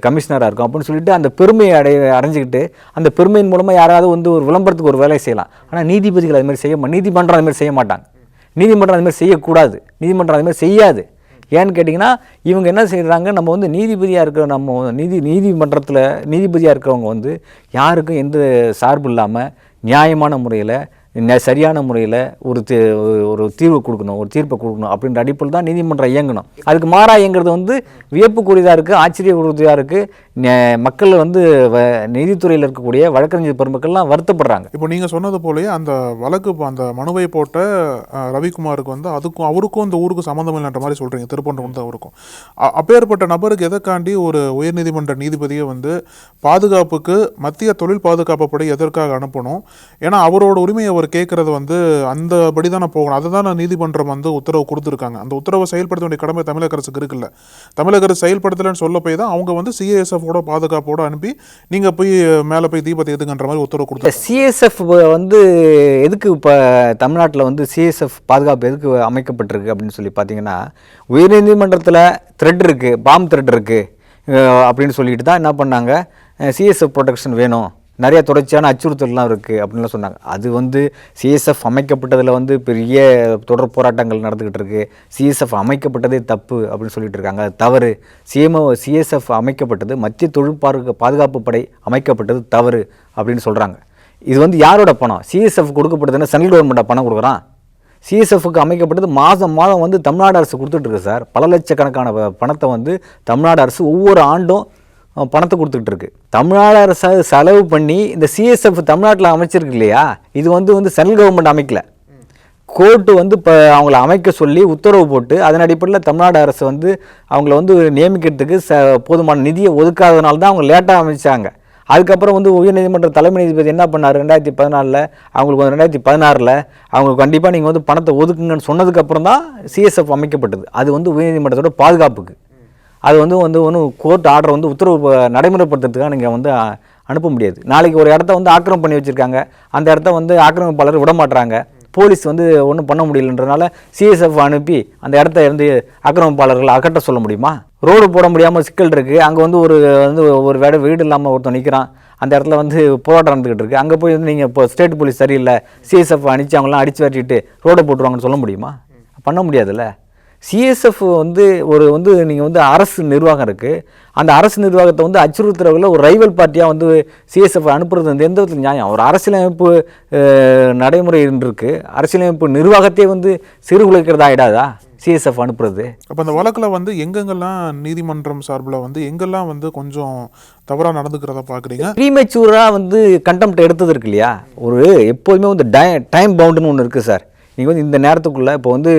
கமிஷனராக இருக்கும் அப்படின்னு சொல்லிட்டு அந்த பெருமையை அடைஞ்சிக்கிட்டு அந்த பெருமையின் மூலமாக யாராவது வந்து ஒரு விளம்பரத்துக்கு ஒரு வேலையை செய்யலாம். ஆனால் நீதிபதிகள் அதுமாதிரி நீதிமன்றம் அதுமாதிரி செய்ய மாட்டாங்க. நீதிமன்றம் அதுமாதிரி செய்யக்கூடாது, நீதிமன்றம் அதுமாதிரி செய்யாது. ஏன்னு கேட்டிங்கன்னா இவங்க என்ன செய்கிறாங்க, நம்ம வந்து நீதிபதியாக இருக்கிற நீதிமன்றத்தில் நீதிபதியாக இருக்கிறவங்க வந்து யாருக்கும் எந்த சார்பு இல்லாமல் நியாயமான முறையில் சரியான முறையில் ஒரு தீர்வு கொடுக்கணும், ஒரு தீர்ப்பை கொடுக்கணும் அப்படின்ற அடிப்படையில் தான் நீதிமன்றம் இயங்கணும். அதுக்கு மாறாக இயங்குறது வந்து வியப்புக்குரியதாக இருக்குது, ஆச்சரியக்குரியதாக இருக்குது. மக்கள் வந்து நீதித்துறையில் இருக்கக்கூடிய வழக்கறிஞர் பெருமக்கள்லாம் வருத்தப்படுறாங்க. இப்போ நீங்கள் சொன்னது போலயே அந்த வழக்கு அந்த மனுவை போட்ட ரவிக்குமாருக்கு வந்து அவருக்கும் இந்த ஊருக்கு சம்மந்தம் இல்லைன்ற மாதிரி சொல்கிறீங்க, திருப்பரங்குன்றம் அவருக்கும். அப்பேற்பட்ட நபருக்கு எதற்காண்டி ஒரு உயர்நீதிமன்ற நீதிபதியை வந்து பாதுகாப்புக்கு மத்திய தொழில் பாதுகாப்பு படை எதற்காக அனுப்பணும்? ஏன்னா அவரோட உரிமையை அவர் கேட்கறது வந்து அந்த படி தானே போகணும். அதை தான் நீதிமன்றம் வந்து உத்தரவு கொடுத்துருக்காங்க. அந்த உத்தரவை செயல்படுத்த வேண்டிய கடமை தமிழக அரசுக்கு இருக்குல்ல. தமிழக அரசு செயல்படுத்தலைன்னு சொல்ல போய் தான் அவங்க வந்து சிஏஎஸ்எஃபோட பாதுகாப்போடு அனுப்பி நீங்கள் போய் மேலே போய் தீபத்தை எதுக்குன்ற மாதிரி உத்தரவு கொடுத்தாங்க. சிஎஸ்எஃப் வந்து எதுக்கு இப்போ தமிழ்நாட்டில் வந்து சிஎஸ்எஃப் பாதுகாப்பு எதுக்கு அமைக்கப்பட்டிருக்கு அப்படின்னு சொல்லி பார்த்தீங்கன்னா, உயர்நீதிமன்றத்தில் த்ரெட் இருக்குது, பாம் த்ரெட் இருக்குது அப்படின்னு சொல்லிட்டு தான் என்ன பண்ணாங்க, சிஎஸ்எஃப் ப்ரொடெக்ஷன் வேணும், நிறைய தொடர்ச்சியான அச்சுறுத்தல்லாம் இருக்குது அப்படின்லாம் சொன்னாங்க. அது வந்து சிஎஸ்எஃப் அமைக்கப்பட்டதில் வந்து பெரிய தொடர் போராட்டங்கள் நடந்துக்கிட்டு இருக்குது. சிஎஸ்எஃப் அமைக்கப்பட்டதே தப்பு அப்படின்னு சொல்லிட்டு இருக்காங்க, அது தவறு. சிஎஸ்எஃப் அமைக்கப்பட்டது மத்திய தொழில் பாதுகாப்பு படை அமைக்கப்பட்டது தவறு அப்படின்னு சொல்கிறாங்க. இது வந்து யாரோட பணம்? சிஎஸ்எஃப் கொடுக்கப்பட்டதுன்னா சென்ட்ரல் கவர்மெண்ட்டாக பணம் கொடுக்குறான். சிஎஸ்எஃப்க்கு அமைக்கப்பட்டது மாதம் வந்து தமிழ்நாடு அரசு கொடுத்துட்ருக்கு சார். பல லட்சக்கணக்கான பணத்தை வந்து தமிழ்நாடு அரசு ஒவ்வொரு ஆண்டும் பணத்தை கொடுத்துக்கிட்டு இருக்கு. தமிழ்நாடு அரசு செலவு பண்ணி இந்த சிஎஸ்எஃப் தமிழ்நாட்டில் அமைச்சிருக்கு இல்லையா, இது வந்து சென்ட்ரல் கவர்மெண்ட் அமைக்கல. கோர்ட்டு வந்து இப்போ அவங்கள அமைக்க சொல்லி உத்தரவு போட்டு அதன் அடிப்படையில் தமிழ்நாடு அரசு வந்து அவங்கள வந்து நியமிக்கிறதுக்கு போதுமான நிதியை ஒதுக்காதனால தான் அவங்க லேட்டாக அமைச்சாங்க. அதுக்கப்புறம் வந்து உயர்நீதிமன்ற தலைமை நீதிபதி என்ன பண்ணார், 2014 அவங்களுக்கு 2016 அவங்களுக்கு கண்டிப்பாக நீங்கள் வந்து பணத்தை ஒதுக்குங்கன்னு சொன்னதுக்கப்புறம் தான் சிஎஸ்எஃப் அமைக்கப்பட்டது. அது வந்து உயர்நீதிமன்றத்தோட பாதுகாப்புக்கு. அது வந்து ஒன்றும் கோர்ட் ஆர்டர் வந்து உத்தரவு நடைமுறைப்படுத்துறதுக்காக நீங்கள் வந்து அனுப்ப முடியாது. நாளைக்கு ஒரு இடத்த வந்து ஆக்கிரமம் பண்ணி வச்சுருக்காங்க, அந்த இடத்த வந்து ஆக்கிரமிப்பாளர் விட மாட்டுறாங்க, போலீஸ் வந்து ஒன்றும் பண்ண முடியலன்றனால சிஎஸ்எஃப் அனுப்பி அந்த இடத்த இருந்து ஆக்கிரமிப்பாளர்களை அகற்ற சொல்ல முடியுமா? ரோடு போட முடியாமல் சிக்கல் இருக்குது. அங்கே வந்து ஒரு வீடு இல்லாமல் ஒருத்தன் நிற்கிறான், அந்த இடத்துல வந்து போராட்டம் நடந்துக்கிட்டு இருக்குது. அங்கே போய் வந்து நீங்கள் இப்போ ஸ்டேட் போலீஸ் சரியில்லை, சிஎஸ்எஃப் அனுப்பிச்சு அவங்களாம் அடித்து வரட்டிட்டு ரோடை போட்டுருவாங்கன்னு சொல்ல முடியுமா? பண்ண முடியாதுல்ல. சிஎஸ்எஃப் வந்து நீங்கள் வந்து அரசு நிர்வாகம் இருக்குது, அந்த அரசு நிர்வாகத்தை வந்து அச்சுறுத்துறவங்கள ஒரு ரைவல் பார்ட்டியாக வந்து சிஎஸ்எஃப் அனுப்புறது வந்து எந்த விதத்தில் நியாயம்? ஒரு அரசியலமைப்பு நடைமுறை இருக்குது, அரசியலமைப்பு நிர்வாகத்தையே வந்து சீர்குலைக்கிறதா ஆகிடாதா? சிஎஸ்எஃப் அனுப்புறது. அப்போ அந்த வழக்கில் வந்து எங்கெங்கெல்லாம் நீதிமன்றம் சார்பில் வந்து எங்கெல்லாம் வந்து கொஞ்சம் தவறாக நடந்துக்கிறத பார்க்குறீங்க? ப்ரீமெச்சூராக வந்து கண்டெம்ட் எடுத்தது இருக்கு இல்லையா, ஒரு எப்போதுமே வந்து டைம் பவுண்டுன்னு ஒன்று இருக்குது சார். நீங்கள் வந்து இந்த நேரத்துக்குள்ளே இப்போ வந்து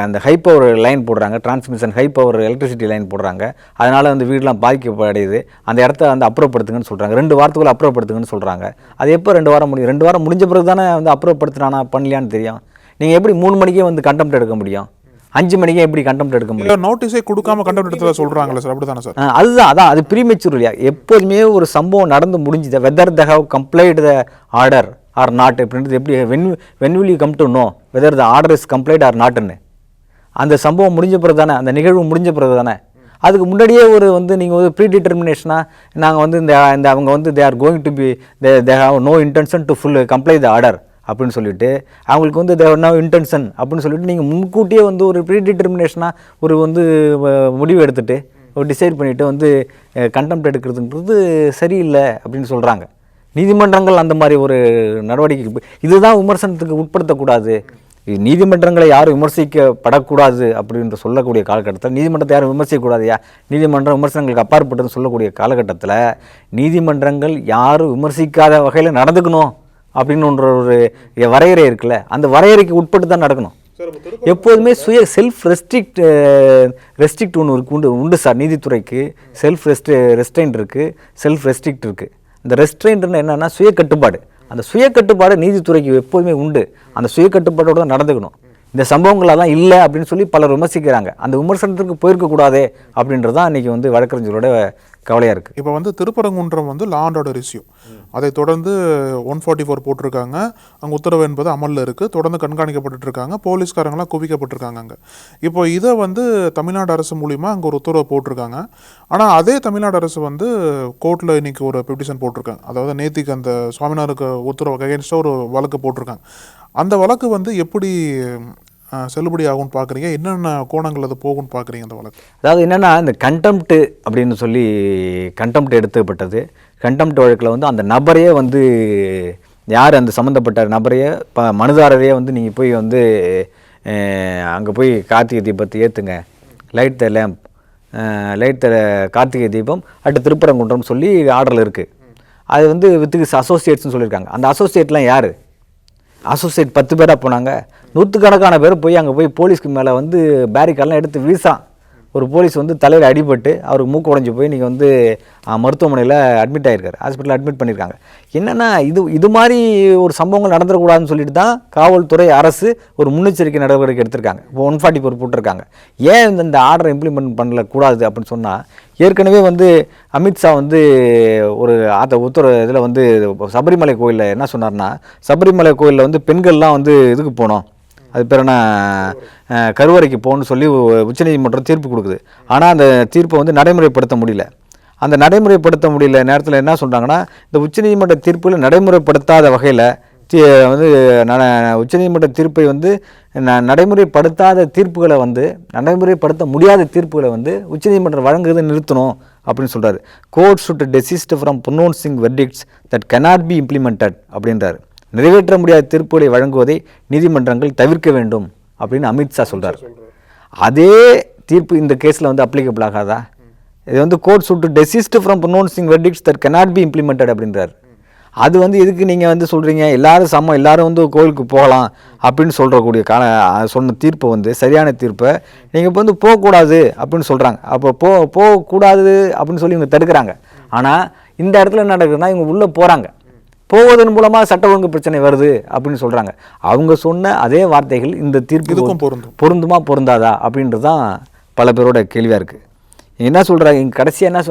அந்த ஹை பவர் லைன் போடுறாங்க, transmission high power electricity line போடுறாங்க, அதனால் வந்து வீடெலாம் பாதிக்கப்படையுது, அந்த இடத்த வந்து அப்புறப்படுத்துங்கன்னு சொல்கிறாங்க. 2 வாரத்துக்குள்ளே அப்புறப்படுத்துங்கன்னு சொல்கிறாங்க. அது எப்போ 2 வாரம் முடியும்? 2 வாரம் முடிஞ்ச பிறகு தானே வந்து அப்புறப்படுத்துனானா பண்ணலையான்னு தெரியும். நீங்கள் எப்படி 3 மணிக்கே வந்து கண்டெம்ட் எடுக்க முடியும்? 5 மணிக்கே எப்படி கண்டெம்ட் எடுக்க முடியும்? நோட்டீஸே கொடுக்காம கண்டெம்ட் எடுத்ததா சொல்கிறாங்களே சார், அப்படி தானே சார்? அதான் அது ப்ரீமெச்சூர் இல்லையா? எப்போதுமே ஒரு சம்பவம் நடந்து முடிஞ்சுது, whether the have complied the order or not அப்படின்றது எப்படி when will you come to know whether the order is complied or நாட்னு? அந்த சம்பவம் முடிஞ்ச பிறகு தானே, அந்த நிகழ்வு முடிஞ்ச பிறகு தானே. அதுக்கு முன்னாடியே ஒரு வந்து நீங்கள் வந்து ப்ரீ டிட்டர்மினேஷனாக நாங்கள் வந்து இந்த அவங்க வந்து they are going to be they have no intention to full comply the order அப்படின்னு சொல்லிட்டு அவங்களுக்கு வந்து தேர் நோ இன்டென்ஷன் அப்படின்னு சொல்லிட்டு நீங்கள் முன்கூட்டியே வந்து ஒரு ப்ரீ டிட்டர்மினேஷனாக ஒரு வந்து முடிவு எடுத்துகிட்டு ஒரு டிசைட் பண்ணிவிட்டு வந்து கண்டெம்ட் எடுக்கிறதுன்றது சரியில்லை அப்படின்னு சொல்கிறாங்க. நீதிமன்றங்கள் அந்த மாதிரி ஒரு நடவடிக்கை இதுதான் விமர்சனத்துக்கு உட்படுத்தக்கூடாது. நீதிமன்றங்களை யாரும் விமர்சிக்கப்படக்கூடாது அப்படின்ற சொல்லக்கூடிய காலகட்டத்தில், நீதிமன்றத்தை யாரும் விமர்சிக்கக்கூடாதுயா, நீதிமன்றம் விமர்சனங்களுக்கு அப்பாற்பட்டதுன்னு சொல்லக்கூடிய காலகட்டத்தில் நீதிமன்றங்கள் யாரும் விமர்சிக்காத வகையில் நடந்துக்கணும் அப்படின்னு ஒரு வரையறை இருக்குல்ல, அந்த வரையறைக்கு உட்பட்டு தான் நடக்கணும். எப்போதுமே செல்ஃப் ரெஸ்ட்ரிக்ட் ஒன்று உண்டு சார். நீதித்துறைக்கு செல்ஃப் ரெஸ்ட்ரெயின்ட் இருக்குது, செல்ஃப் ரெஸ்ட்ரிக்ட் இருக்குது. இந்த ரெஸ்ட்ரெயின்ட்னு என்னென்னா சுய கட்டுப்பாடு. அந்த சுய கட்டுப்பாடு நீதித்துறைக்கு எப்போதுமே உண்டு. அந்த சுய கட்டுப்பாட்டோடு தான் நடந்துக்கணும். இந்த சம்பவங்களெல்லாம் இல்லை அப்படின்னு சொல்லி பலர் விமர்சிக்கிறாங்க. அந்த விமர்சனத்துக்கு போயிருக்கக்கூடாதே அப்படின்றது தான் இன்றைக்கி வந்து வழக்கறிஞரோட கவலையாக இருக்குது. இப்போ வந்து திருப்பரங்குன்றம் வந்து லா அண்ட் ஆர்டர் இஷ்யூ, அதை தொடர்ந்து 144 போட்டிருக்காங்க, அங்கே உத்தரவு என்பது அமலில் இருக்குது, தொடர்ந்து கண்காணிக்கப்பட்டு இருக்காங்க, போலீஸ்காரங்களாம் குவிக்கப்பட்டிருக்காங்க அங்கே. இப்போ இதை வந்து தமிழ்நாடு அரசு மூலிமா அங்கே ஒரு உத்தரவை போட்டிருக்காங்க. ஆனால் அதே தமிழ்நாடு அரசு வந்து கோர்ட்டில் இன்றைக்கி ஒரு பெட்டிஷன் போட்டிருக்காங்க. அதாவது நேத்திக்கு அந்த சுவாமிநாதனுக்கு உத்தரவு அகைன்ஸ்டாக ஒரு வழக்கு போட்டிருக்காங்க. அந்த வழக்கு வந்து எப்படி செல்லுபடி ஆகும்னு பார்க்குறீங்க? என்னென்ன கோணங்கள் அது போகும்னு பார்க்குறீங்க அந்த வழக்கு? அதாவது என்னென்னா, இந்த கண்டெம்ட் அப்படின்னு சொல்லி கண்டெம்ட் எடுத்துப்பட்டது. கண்டெம்ட் வழக்கில் வந்து அந்த நபரையே வந்து யார் அந்த சம்மந்தப்பட்ட நபரையே மனுதாரரையே வந்து நீங்கள் போய் வந்து அங்கே போய் கார்த்திகை தீபத்தை ஏற்றுங்க, light the lamp, light the Karthigai Deepam at Thiruparankundram சொல்லி ஆர்டரில் இருக்குது. அது வந்து வித் அசோசியேட்ஸ்னு சொல்லியிருக்காங்க. அந்த அசோசியேட்லாம் யார்? அசோசியேட் 10 பேராக போனாங்க. 100கணக்கான பேர் போய் அங்கே போய் போலீஸ்க்கு மேலே வந்து பேரிகார்டெலாம் எடுத்து வீசான். ஒரு போலீஸ் வந்து தலையில் அடிபட்டு அவருக்கு மூக்கு உடைஞ்சி போய் நீங்கள் வந்து மருத்துவமனையில் அட்மிட் ஆகிருக்காரு, ஹாஸ்பிட்டலில் அட்மிட் பண்ணியிருக்காங்க. என்னென்னா இது மாதிரி ஒரு சம்பவங்கள் நடந்துடக்கூடாதுன்னு சொல்லிட்டு தான் காவல்துறை அரசு ஒரு முன்னெச்சரிக்கை நடவடிக்கை எடுத்திருக்காங்க. இப்போ 144 போட்டிருக்காங்க. ஏன் இந்த ஆர்டரை இம்ப்ளிமெண்ட் பண்ணக்கூடாது அப்படின்னு சொன்னால், ஏற்கனவே வந்து அமித்ஷா வந்து ஒரு உத்தரவு இதில் வந்து சபரிமலை கோயிலில் என்ன சொன்னார்னா, சபரிமலை கோயிலில் வந்து பெண்கள்லாம் வந்து இதுக்கு போனோம், அது பேர் என்ன, கருவறைக்கு போகணும்னு சொல்லி உச்சநீதிமன்றம் தீர்ப்பு கொடுக்குது. ஆனால் அந்த தீர்ப்பை வந்து நடைமுறைப்படுத்த முடியல. அந்த நடைமுறைப்படுத்த முடியல நேரத்தில் என்ன சொல்கிறாங்கன்னா, இந்த உச்சநீதிமன்ற தீர்ப்பில் நடைமுறைப்படுத்தாத வகையில் வந்து உச்சநீதிமன்ற தீர்ப்பை வந்து நடைமுறைப்படுத்தாத தீர்ப்புகளை வந்து நடைமுறைப்படுத்த முடியாத தீர்ப்புகளை வந்து உச்சநீதிமன்றம் வழங்குறதை நிறுத்தணும் அப்படின்னு சொல்கிறாரு. Court should desist from pronouncing verdicts that cannot be implemented அப்படின்றாரு. நிறைவேற்ற முடியாத தீர்ப்புகளை வழங்குவதை நீதிமன்றங்கள் தவிர்க்க வேண்டும் அப்படின்னு அமித்ஷா சொல்கிறார். அதே தீர்ப்பு இந்த கேஸில் வந்து அப்ளிகபிள் ஆகாதா? இது வந்து court should desist from pronouncing verdicts that cannot be implemented அப்படின்றார். அது வந்து எதுக்கு நீங்கள் வந்து சொல்கிறீங்க, எல்லாரும் வந்து கோயிலுக்கு போகலாம் அப்படின்னு சொல்கிறக்கூடிய சொன்ன தீர்ப்பை வந்து சரியான தீர்ப்பை நீங்கள் இப்போ வந்து போகக்கூடாது அப்படின்னு சொல்கிறாங்க. அப்போ போகக்கூடாது அப்படின்னு சொல்லி இவங்க தடுக்கிறாங்க. ஆனால் இந்த இடத்துல என்ன நடக்குதுன்னா, இவங்க உள்ளே போகிறாங்க, போவதன் மூலமாக சட்ட ஒழுங்கு பிரச்சனை வருது அப்படின்னு சொல்கிறாங்க. அவங்க சொன்ன அதே வார்த்தைகள் இந்த தீர்ப்பு பொருந்துமா பொருந்தாதா அப்படின்றது தான் பல பேரோட கேள்வியாக இருக்குது. என்ன சொல்கிறாங்க, இங்கே கடைசியாக என்ன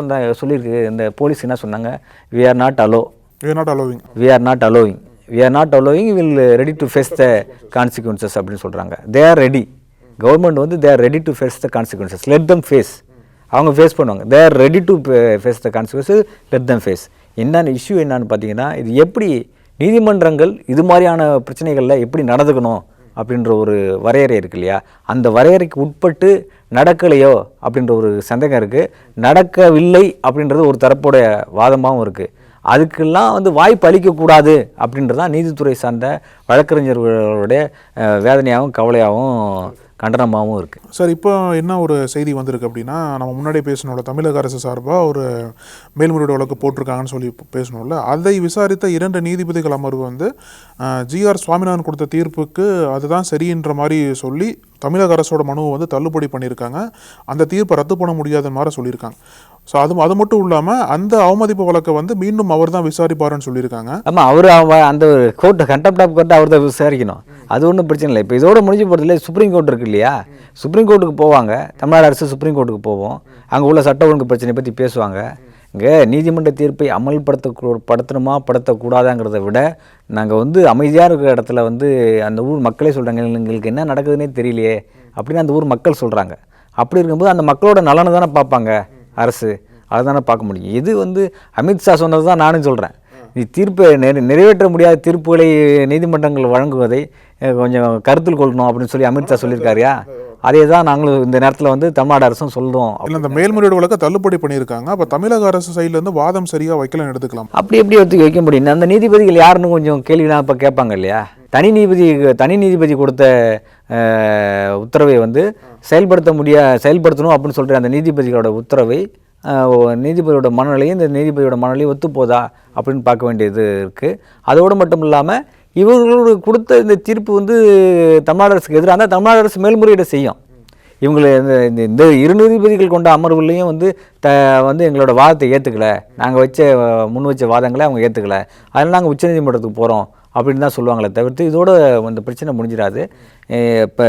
சொல்லியிருக்கு இந்த போலீஸ் என்ன சொன்னாங்க, we are not allowing, will ready to face the consequences அப்படின்னு சொல்கிறாங்க. they are ready, கவர்மெண்ட் வந்து they are ready to face the consequences, let them face, அவங்க ஃபேஸ் பண்ணுவாங்க. they are ready to face the consequences, let them face. என்னென்ன issue என்னன்னு பார்த்தீங்கன்னா, இது எப்படி நீதிமன்றங்கள் இது மாதிரியான பிரச்சனைகளில் எப்படி நடந்துக்கணும் அப்படின்ற ஒரு வரையறை இருக்கு இல்லையா, அந்த வரையறைக்கு உட்பட்டு நடக்கலையோ அப்படின்ற ஒரு சந்தேகம் இருக்குது. நடக்கவில்லை அப்படின்றது ஒரு தரப்போட வாதமாகவும் இருக்குது. அதுக்கெல்லாம் வந்து வாய்ப்பு அளிக்கக்கூடாது அப்படின்றதான் நீதித்துறை சார்ந்த வழக்கறிஞர்களுடைய வேதனையாகவும் கவலையாகவும் கண்டனமாகவும் இருக்குது. சார், இப்போ என்ன ஒரு செய்தி வந்திருக்கு அப்படின்னா, நம்ம முன்னாடியே பேசணும்ல, தமிழக அரசு சார்பாக ஒரு மேல்முறையீடு வழக்கு போட்டிருக்காங்கன்னு சொல்லி பேசணும்ல, அதை விசாரித்த 2 நீதிபதிகள் அமர்வு வந்து ஜிஆர் சுவாமிநாதன் கொடுத்த தீர்ப்புக்கு அதுதான் சரின்ற மாதிரி சொல்லி தமிழக அரசோட மனுவை வந்து தள்ளுபடி பண்ணியிருக்காங்க. அந்த தீர்ப்பை ரத்து பண்ண முடியாத மாதிரி சொல்லியிருக்காங்க. ஸோ அது மட்டும் இல்லாமல் அந்த அவமதிப்பு வழக்கை வந்து மீண்டும் அவர் தான் விசாரிப்பாருன்னு சொல்லியிருக்காங்க. ஆமாம், அந்த கோர்ட்டு கண்டெம்ட் ஆஃப் கோர்ட்டு அவர் தான் விசாரிக்கணும். அது ஒன்றும் பிரச்சனை இல்லை. இப்போ இதோட முடிஞ்சு போகிறதுல சுப்ரீம் கோர்ட் இருக்கு இல்லையா, சுப்ரீம் கோர்ட்டுக்கு போவாங்க. தமிழ்நாடு அரசு சுப்ரீம் கோர்ட்டுக்கு போவோம். அங்கே உள்ள சட்ட ஒழுங்கு பிரச்சனையை பற்றி பேசுவாங்க. இங்கே நீதிமன்ற தீர்ப்பை படுத்தணுமா படுத்தக்கூடாதாங்கிறத விட நாங்கள் வந்து அமைதியாக இருக்கிற இடத்துல வந்து அந்த ஊர் மக்களே சொல்கிறாங்க, எங்களுக்கு என்ன நடக்குதுன்னே தெரியலையே அப்படின்னு அந்த ஊர் மக்கள் சொல்கிறாங்க. அப்படி இருக்கும்போது அந்த மக்களோட நலனை தானே பார்ப்பாங்க அரசு, அதை தானே பார்க்க முடியும். இது வந்து அமித்ஷா சொன்னது தான் நானும் சொல்கிறேன். நீ தீர்ப்பை நிறைவேற்ற முடியாத தீர்ப்புகளை நீதிமன்றங்கள் வழங்குவதை கொஞ்சம் கருத்தில் கொள்ளணும் அப்படின்னு சொல்லி அமித்ஷா சொல்லியிருக்காருயா. அதே தான் நாங்களும் இந்த நேரத்தில் வந்து தமிழ்நாடு அரசும் சொல்கிறோம். இல்லை, இந்த மேல்முறையீடு வழக்கை தள்ளுபடி பண்ணியிருக்காங்க. அப்போ தமிழக அரசு சைட்லேருந்து வாதம் சரியாக வைக்கலன்னு எடுத்துக்கலாம். அப்படி எப்படி ஒத்துக்க வைக்க முடியும்? அந்த நீதிபதிகள் யாருன்னு கொஞ்சம் கேள்விலாம் இப்போ கேட்பாங்க இல்லையா. தனி நீதிபதி கொடுத்த உத்தரவை வந்து செயல்படுத்தணும் அப்படின்னு சொல்கிற அந்த நீதிபதிகளோட உத்தரவை நீதிபதியோட மனநிலையும் இந்த நீதிபதியோட மனநிலையும் ஒத்துப்போதா அப்படின்னு பார்க்க வேண்டியது இருக்குது. அதோடு மட்டும் இல்லாமல் இவங்களோட கொடுத்த இந்த தீர்ப்பு வந்து தமிழ்நாடு அரசுக்கு எதிராக இருந்தால் தமிழ்நாடு அரசு மேல்முறையீடு செய்யும். இவங்களை இந்த 2 நீதிபதிகள் கொண்ட அமர்வுலையும் வந்து எங்களோட வாதத்தை ஏற்றுக்கலை, நாங்கள் முன் வச்ச வாதங்களை அவங்க ஏற்றுக்கலை, அதனால் நாங்கள் உச்சநீதிமன்றத்துக்கு போகிறோம் அப்படின்னு தான் சொல்லுவாங்களே தவிர்த்து இதோட இந்த பிரச்சனை முடிஞ்சிடாது. இப்போ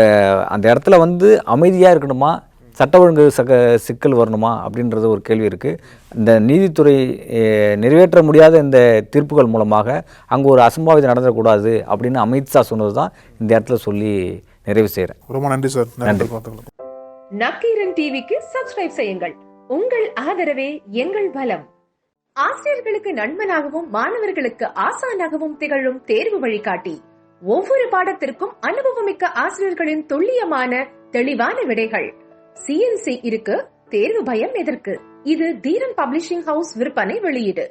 அந்த இடத்துல வந்து அமைதியாக இருக்கணுமா, சட்ட ஒழுங்கு சிக்கல் வரணுமா அப்படின்றது ஒரு கேள்வி இருக்குது. இந்த நீதித்துறை நிறைவேற்ற முடியாத இந்த தீர்ப்புகள் மூலமாக அங்கே ஒரு அசம்பாவிதம் நடந்துடக்கூடாது அப்படின்னு அமித்ஷா சொன்னது தான் இந்த இடத்துல சொல்லி நிறைவு செய்கிறேன். ரொம்ப நன்றி சார். நன்றி. நக்கீரன் டிவிக்கு சப்ஸ்கிரைப் செய்யுங்கள். உங்கள் ஆதரவே எங்கள் பலம். ஆசிரியர்களுக்கு நண்பனாகவும் மாணவர்களுக்கு ஆசானாகவும் திகழும் தேர்வு வழிகாட்டி. ஒவ்வொரு பாடத்திற்கும் அனுபவமிக்க ஆசிரியர்களின் துல்லியமான தெளிவான விடைகள். CNC இருக்கு, தேர்வு பயம் எதற்கு? இது தீரன் பப்ளிஷிங் ஹவுஸ் விற்பனை வெளியீடு.